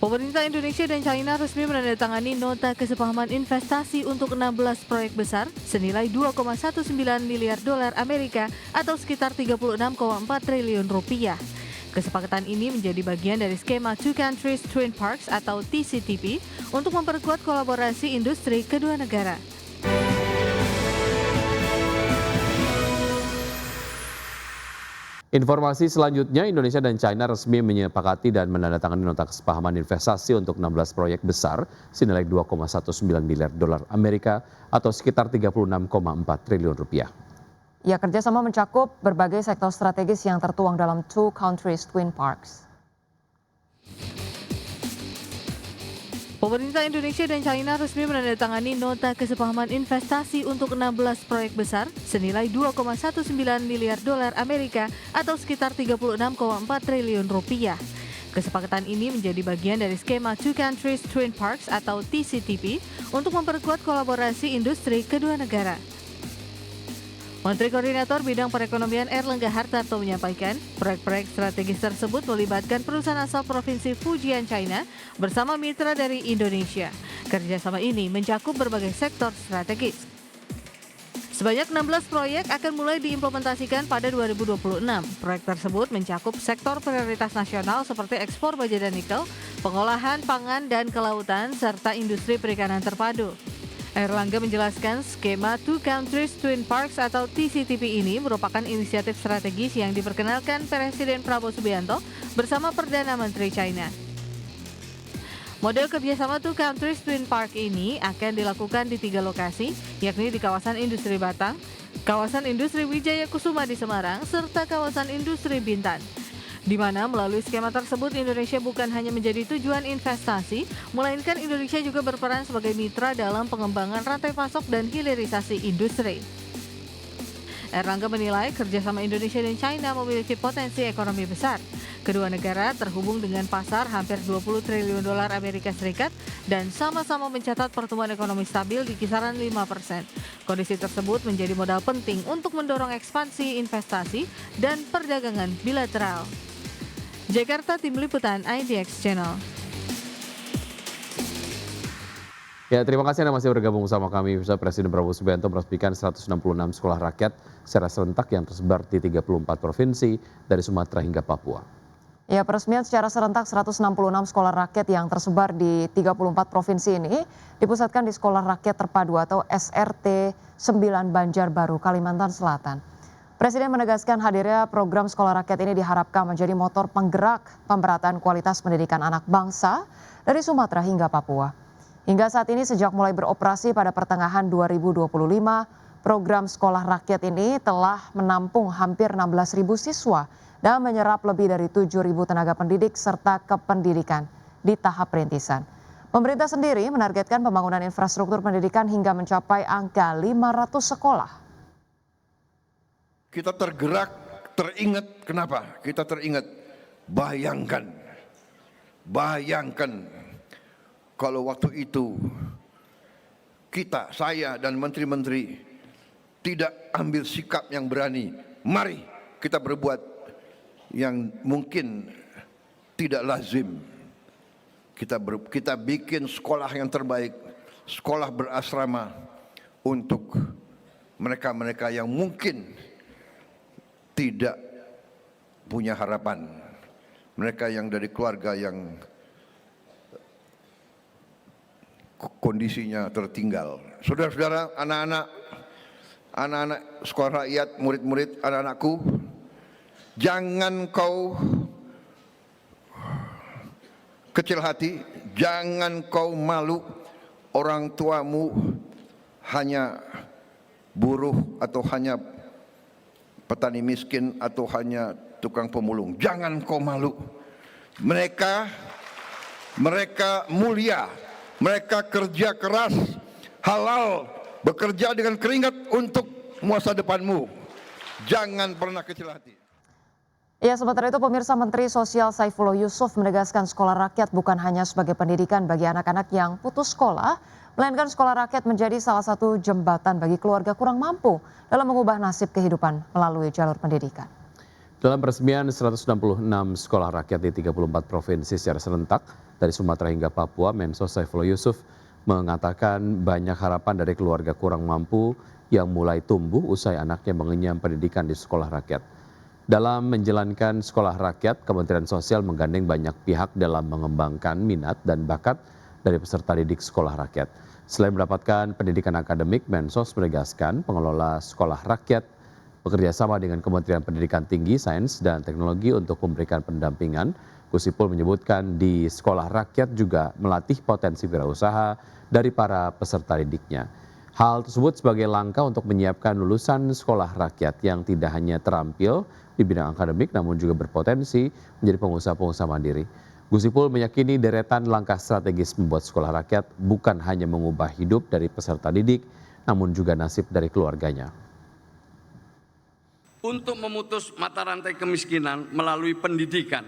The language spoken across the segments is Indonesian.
Pemerintah Indonesia dan China resmi menandatangani nota kesepahaman investasi untuk 16 proyek besar senilai 2,19 miliar dolar Amerika atau sekitar 36,4 triliun rupiah. Kesepakatan ini menjadi bagian dari skema Two Countries Twin Parks atau TCTP untuk memperkuat kolaborasi industri kedua negara. Informasi selanjutnya, Indonesia dan China resmi menyepakati dan menandatangani nota kesepahaman investasi untuk 16 proyek besar senilai 2,19 miliar dolar Amerika atau sekitar 36,4 triliun rupiah. Ya, kerjasama mencakup berbagai sektor strategis yang tertuang dalam Two Countries Twin Parks. Pemerintah Indonesia dan China resmi menandatangani nota kesepahaman investasi untuk 16 proyek besar senilai 2,19 miliar dolar Amerika atau sekitar 36,4 triliun rupiah. Kesepakatan ini menjadi bagian dari skema Two Countries Twin Parks atau TCTP untuk memperkuat kolaborasi industri kedua negara. Menteri Koordinator Bidang Perekonomian Erlangga Hartarto menyampaikan, proyek-proyek strategis tersebut melibatkan perusahaan asal Provinsi Fujian, China bersama mitra dari Indonesia. Kerjasama ini mencakup berbagai sektor strategis. Sebanyak 16 proyek akan mulai diimplementasikan pada 2026. Proyek tersebut mencakup sektor prioritas nasional seperti ekspor baja dan nikel, pengolahan pangan dan kelautan, serta industri perikanan terpadu. Erlangga menjelaskan skema Two Countries Twin Parks atau TCTP ini merupakan inisiatif strategis yang diperkenalkan Presiden Prabowo Subianto bersama Perdana Menteri China. Model kerjasama Two Countries Twin Park ini akan dilakukan di 3 lokasi, yakni di kawasan industri Batang, kawasan industri Wijaya Kusuma di Semarang, serta kawasan industri Bintan. Di mana melalui skema tersebut Indonesia bukan hanya menjadi tujuan investasi, melainkan Indonesia juga berperan sebagai mitra dalam pengembangan rantai pasok dan hilirisasi industri. Erlangga menilai kerjasama Indonesia dan China memiliki potensi ekonomi besar. Kedua negara terhubung dengan pasar hampir 20 triliun dolar Amerika Serikat dan sama-sama mencatat pertumbuhan ekonomi stabil di kisaran 5%. Kondisi tersebut menjadi modal penting untuk mendorong ekspansi investasi dan perdagangan bilateral. Jakarta, Tim Liputan IDX Channel. Ya, terima kasih Anda masih bergabung bersama kami. Presiden Prabowo Subianto meresmikan 166 sekolah rakyat secara serentak yang tersebar di 34 provinsi dari Sumatera hingga Papua. Ya, peresmian secara serentak 166 sekolah rakyat yang tersebar di 34 provinsi ini dipusatkan di Sekolah Rakyat Terpadu atau SRT 9 Banjarbaru, Kalimantan Selatan. Presiden menegaskan hadirnya program sekolah rakyat ini diharapkan menjadi motor penggerak pemerataan kualitas pendidikan anak bangsa dari Sumatera hingga Papua. Hingga saat ini sejak mulai beroperasi pada pertengahan 2025, program sekolah rakyat ini telah menampung hampir 16.000 siswa dan menyerap lebih dari 7.000 tenaga pendidik serta kependidikan di tahap perintisan. Pemerintah sendiri menargetkan pembangunan infrastruktur pendidikan hingga mencapai angka 500 sekolah. Kita tergerak, teringat, kenapa? Kita teringat, bayangkan kalau waktu itu kita, saya dan menteri-menteri tidak ambil sikap yang berani. Mari kita berbuat yang mungkin tidak lazim. Kita bikin sekolah yang terbaik, sekolah berasrama untuk mereka-mereka yang mungkin tidak punya harapan, mereka yang dari keluarga yang kondisinya tertinggal. Saudara-saudara, anak-anak sekolah rakyat, murid-murid, anak-anakku, jangan kau kecil hati, jangan kau malu orang tuamu hanya buruh atau hanya petani miskin atau hanya tukang pemulung. Jangan kau malu. Mereka mulia, mereka kerja keras, halal, bekerja dengan keringat untuk masa depanmu. Jangan pernah kecil hati. Ya, sementara itu pemirsa, Menteri Sosial Saifullah Yusuf menegaskan sekolah rakyat bukan hanya sebagai pendidikan bagi anak-anak yang putus sekolah, melainkan sekolah rakyat menjadi salah satu jembatan bagi keluarga kurang mampu dalam mengubah nasib kehidupan melalui jalur pendidikan. Dalam peresmian 166 sekolah rakyat di 34 provinsi secara serentak dari Sumatera hingga Papua, Mensos Saifullah Yusuf mengatakan banyak harapan dari keluarga kurang mampu yang mulai tumbuh usai anaknya mengenyam pendidikan di sekolah rakyat. Dalam menjalankan sekolah rakyat, Kementerian Sosial menggandeng banyak pihak dalam mengembangkan minat dan bakat dari peserta didik sekolah rakyat. Selain mendapatkan pendidikan akademik, Mensos menegaskan pengelola sekolah rakyat bekerja sama dengan Kementerian Pendidikan Tinggi, Sains, dan Teknologi untuk memberikan pendampingan. Gus Ipul menyebutkan di sekolah rakyat juga melatih potensi wirausaha dari para peserta didiknya. Hal tersebut sebagai langkah untuk menyiapkan lulusan sekolah rakyat yang tidak hanya terampil di bidang akademik namun juga berpotensi menjadi pengusaha-pengusaha mandiri. Gus Ipul meyakini deretan langkah strategis membuat sekolah rakyat bukan hanya mengubah hidup dari peserta didik namun juga nasib dari keluarganya. Untuk memutus mata rantai kemiskinan melalui pendidikan.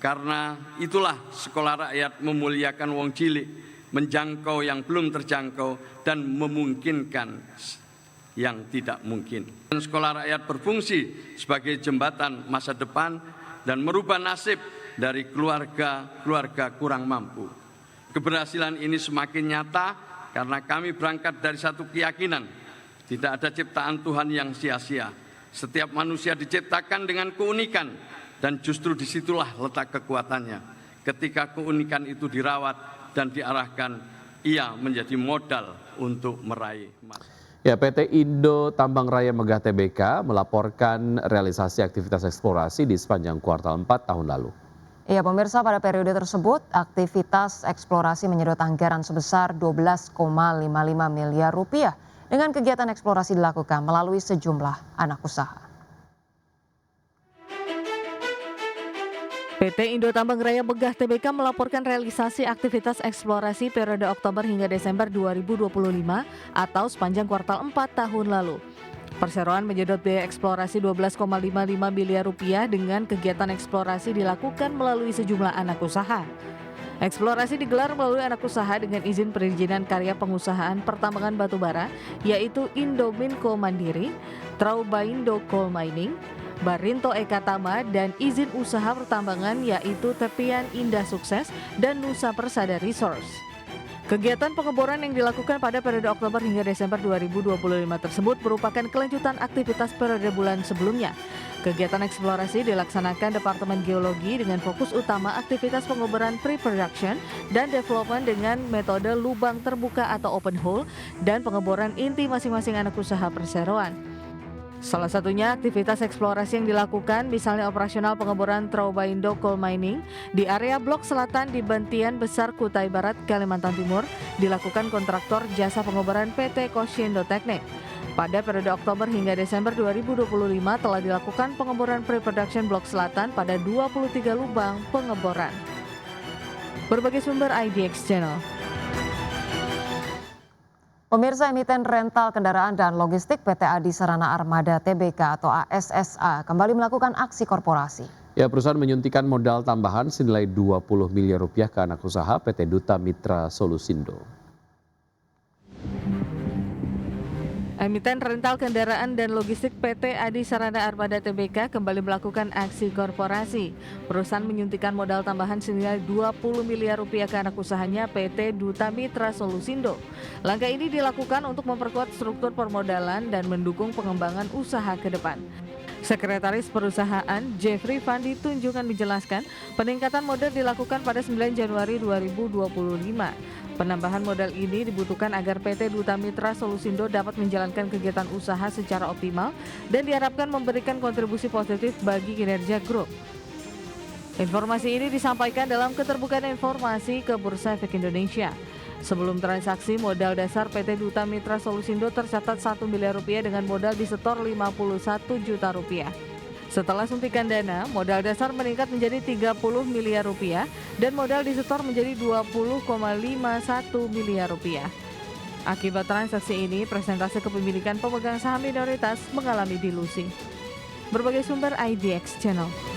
Karena itulah sekolah rakyat memuliakan wong cilik, menjangkau yang belum terjangkau dan memungkinkan yang tidak mungkin. Sekolah rakyat berfungsi sebagai jembatan masa depan dan merubah nasib dari keluarga kurang mampu. Keberhasilan ini semakin nyata karena kami berangkat dari satu keyakinan, tidak ada ciptaan Tuhan yang sia-sia. Setiap manusia diciptakan dengan keunikan dan justru disitulah letak kekuatannya. Ketika keunikan itu dirawat dan diarahkan, ia menjadi modal untuk meraih. Ya, PT Indo Tambang Raya Megah Tbk melaporkan realisasi aktivitas eksplorasi di sepanjang kuartal 4 tahun lalu. Ya, pemirsa, pada periode tersebut aktivitas eksplorasi menyedot anggaran sebesar 12,55 miliar rupiah. Dengan kegiatan eksplorasi dilakukan melalui sejumlah anak usaha. PT Indo Tambang Raya Megah Tbk melaporkan realisasi aktivitas eksplorasi periode Oktober hingga Desember 2025 atau sepanjang kuartal 4 tahun lalu. Perseroan menyedot biaya eksplorasi 12,55 miliar rupiah dengan kegiatan eksplorasi dilakukan melalui sejumlah anak usaha. Eksplorasi digelar melalui anak usaha dengan izin perizinan karya pengusahaan pertambangan batubara, yaitu Indominco Mandiri, Traubaindo Coal Mining, Barinto Ekatama, dan izin usaha pertambangan yaitu Tepian Indah Sukses dan Nusa Persada Resource. Kegiatan pengeboran yang dilakukan pada periode Oktober hingga Desember 2025 tersebut merupakan kelanjutan aktivitas periode bulan sebelumnya. Kegiatan eksplorasi dilaksanakan Departemen Geologi dengan fokus utama aktivitas pengeboran pre-production dan development dengan metode lubang terbuka atau open hole dan pengeboran inti masing-masing anak usaha perseroan. Salah satunya aktivitas eksplorasi yang dilakukan misalnya operasional pengeboran Traubaindo Coal Mining di area Blok Selatan di Bantian Besar Kutai Barat, Kalimantan Timur dilakukan kontraktor jasa pengeboran PT Cosciendo Teknik. Pada periode Oktober hingga Desember 2025 telah dilakukan pengeboran pre-production Blok Selatan pada 23 lubang pengeboran. Berbagai sumber IDX Channel. Pemirsa, emiten rental kendaraan dan logistik PT Adi Sarana Armada Tbk atau ASSA kembali melakukan aksi korporasi. Ya, perusahaan menyuntikkan modal tambahan senilai 20 miliar rupiah ke anak usaha PT Duta Mitra Solusindo. Emiten rental kendaraan dan logistik PT Adi Sarana Armada Tbk kembali melakukan aksi korporasi. Perusahaan menyuntikkan modal tambahan senilai 20 miliar rupiah ke anak usahanya PT Duta Mitra Solusindo. Langkah ini dilakukan untuk memperkuat struktur permodalan dan mendukung pengembangan usaha ke depan. Sekretaris Perusahaan Jeffrey Fandi Tunjungan menjelaskan peningkatan modal dilakukan pada 9 Januari 2025. Penambahan modal ini dibutuhkan agar PT Duta Mitra Solusindo dapat menjalankan kegiatan usaha secara optimal dan diharapkan memberikan kontribusi positif bagi kinerja grup. Informasi ini disampaikan dalam keterbukaan informasi ke Bursa Efek Indonesia. Sebelum transaksi, modal dasar PT Duta Mitra Solusindo tercatat 1 miliar rupiah dengan modal disetor 51 juta rupiah. Setelah suntikan dana, modal dasar meningkat menjadi 30 miliar rupiah dan modal disetor menjadi 20,51 miliar rupiah. Akibat transaksi ini, persentase kepemilikan pemegang saham minoritas mengalami dilusi. Berbagai sumber IDX Channel.